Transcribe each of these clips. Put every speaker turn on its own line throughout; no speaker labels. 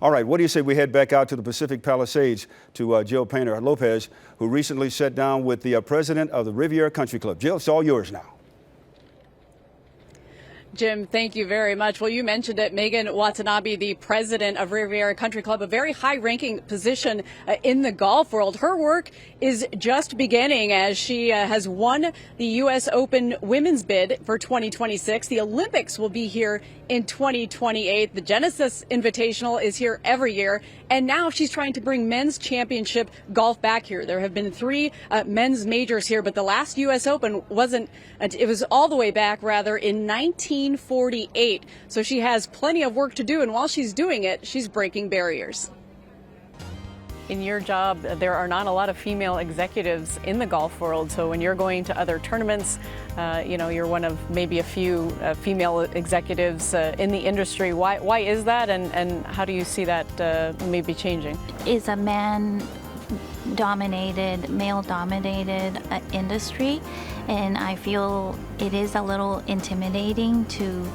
All right, what do you say we head back out to the Pacific Palisades to Jill Painter Lopez, who recently sat down with the president of the Riviera Country Club. Jill, it's all yours now.
Jim, thank you very much. Well, you mentioned it. Megan Watanabe, the president of Riviera Country Club, a very high-ranking position in the golf world. Her work is just beginning as she has won the U.S. Open women's bid for 2026. The Olympics will be here in 2028. The Genesis Invitational is here every year. And now she's trying to bring men's championship golf back here. There have been 3 men's majors here, but the last U.S. Open wasn't, it was all the way back, rather, in 1948. So she has plenty of work to do, and while she's doing it, she's breaking barriers. In your job, there are not a lot of female executives in the golf world. So when you're going to other tournaments, you're one of maybe a few female executives in the industry. Why is that, and how do you see that maybe changing?
It's a male-dominated industry, and I feel it is a little intimidating to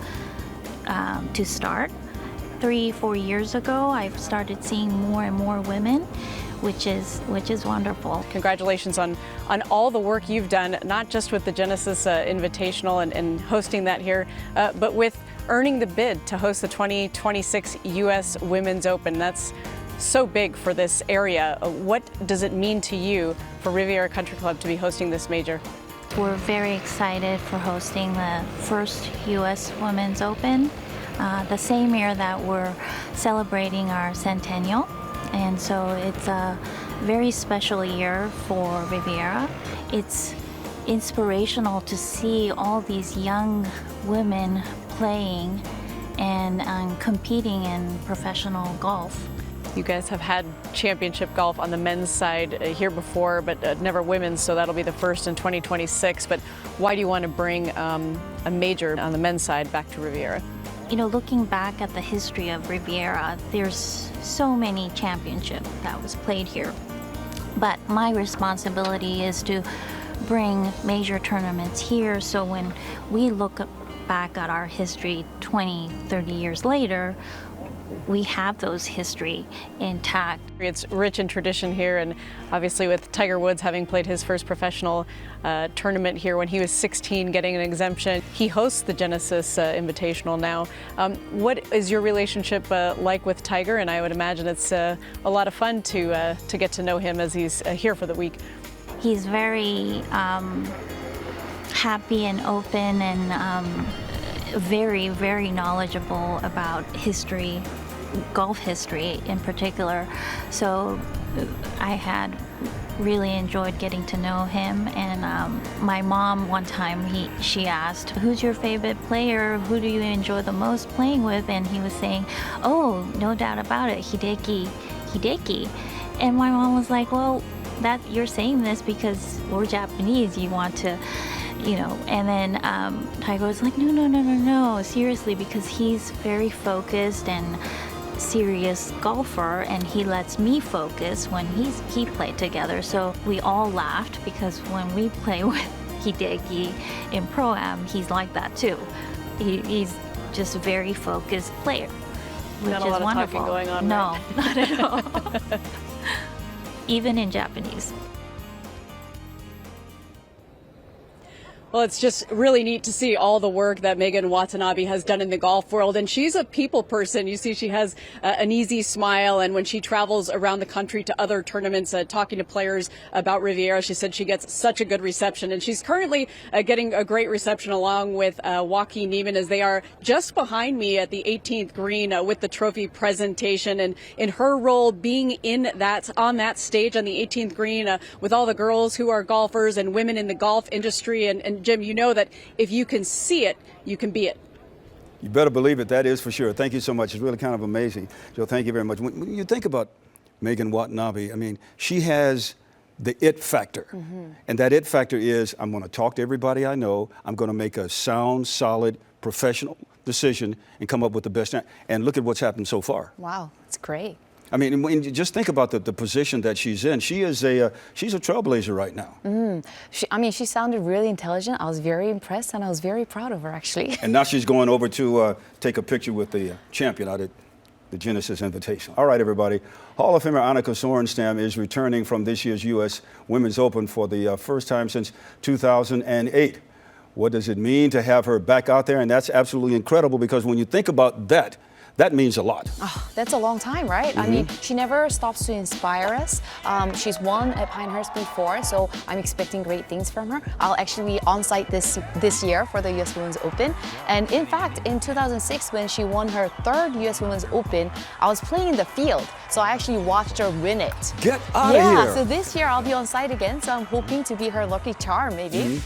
start. 3-4 years ago, I've started seeing more and more women, which is wonderful.
Congratulations on all the work you've done, not just with the Genesis Invitational and hosting that here, but with earning the bid to host the 2026 U.S. Women's Open. That's so big for this area. What does it mean to you for Riviera Country Club to be hosting this major?
We're very excited for hosting the first U.S. Women's Open. The same year that we're celebrating our centennial, and so it's a very special year for Riviera. It's inspirational to see all these young women playing and competing in professional golf.
You guys have had championship golf on the men's side here before, but never women's, so that'll be the first in 2026. But why do you want to bring a major on the men's side back to Riviera?
You know, looking back at the history of Riviera, there's so many championships that was played here. But my responsibility is to bring major tournaments here, so when we look back at our history 20, 30 years later, we have those history intact.
It's rich in tradition here, and obviously with Tiger Woods having played his first professional tournament here when he was 16, getting an exemption. He hosts the Genesis Invitational now. What is your relationship like with Tiger? And I would imagine it's a lot of fun to get to know him as he's here for the week.
He's very happy and open and very, very knowledgeable about history, golf history in particular. So I had really enjoyed getting to know him. And my mom, one time, she asked, "Who's your favorite player? Who do you enjoy the most playing with?" And he was saying, "Oh, no doubt about it, Hideki." And my mom was like, "Well, that you're saying this because we're Japanese. You want to." And then Tiger was like, no, seriously, because he's very focused and serious golfer, and he lets me focus when he played together. So we all laughed because when we play with Hideki in Pro-Am, he's like that too. He's just a very focused player, which
Not a
is
lot
wonderful.
Of talking going on,
no,
right?
not at all. Even in Japanese.
Well, it's just really neat to see all the work that Megan Watanabe has done in the golf world. And she's a people person. You see, she has an easy smile. And when she travels around the country to other tournaments, talking to players about Riviera, she said she gets such a good reception. And she's currently getting a great reception along with Joaquin Neiman, as they are just behind me at the 18th green with the trophy presentation. And in her role being on that stage on the 18th green with all the girls who are golfers and women in the golf industry. And Jim, you know that if you can see it, you can be it.
You better believe it. That is for sure. Thank you so much. It's really kind of amazing. Joe, thank you very much. When you think about Megan Watanabe, I mean, she has the it factor. Mm-hmm. And that it factor is, I'm going to talk to everybody I know. I'm going to make a sound, solid, professional decision and come up with the best. And look at what's happened so far.
Wow, that's great.
I mean, when you just think about the position that she's in. She's a trailblazer right now.
She sounded really intelligent. I was very impressed, and I was very proud of her, actually.
And now she's going over to take a picture with the champion out at the Genesis Invitational. All right, everybody. Hall of Famer Annika Sorenstam is returning from this year's U.S. Women's Open for the first time since 2008. What does it mean to have her back out there? And that's absolutely incredible, because when you think about that, that means a lot.
Oh, that's a long time, right? I mean, she never stops to inspire us. She's won at Pinehurst before, so I'm expecting great things from her. I'll actually be on site this year for the U.S. Women's Open. And in fact, in 2006, when she won her third U.S. Women's Open, I was playing in the field, so I actually watched her win it.
Get out of here!
Yeah, so this year I'll be on site again, so I'm hoping to be her lucky charm, maybe,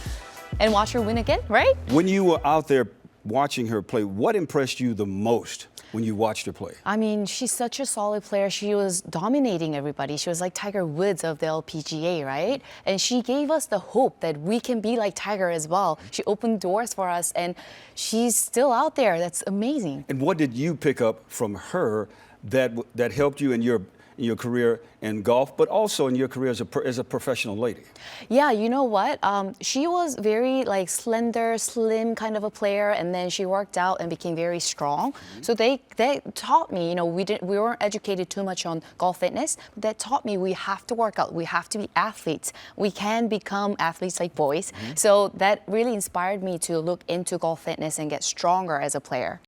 and watch her win again, right?
When you were out there watching her play, what impressed you the most when you watched her play?
I mean, she's such a solid player. She was dominating everybody. She was like Tiger Woods of the LPGA, right? And she gave us the hope that we can be like Tiger as well. She opened doors for us, and she's still out there. That's amazing.
And what did you pick up from her that helped you in your career in golf, but also in your career as a professional lady?
Yeah, you know what? She was very like slender, slim kind of a player, and then she worked out and became very strong. So they taught me, you know, we weren't educated too much on golf fitness, but that taught me we have to work out, we have to be athletes. We can become athletes like boys. So that really inspired me to look into golf fitness and get stronger as a player.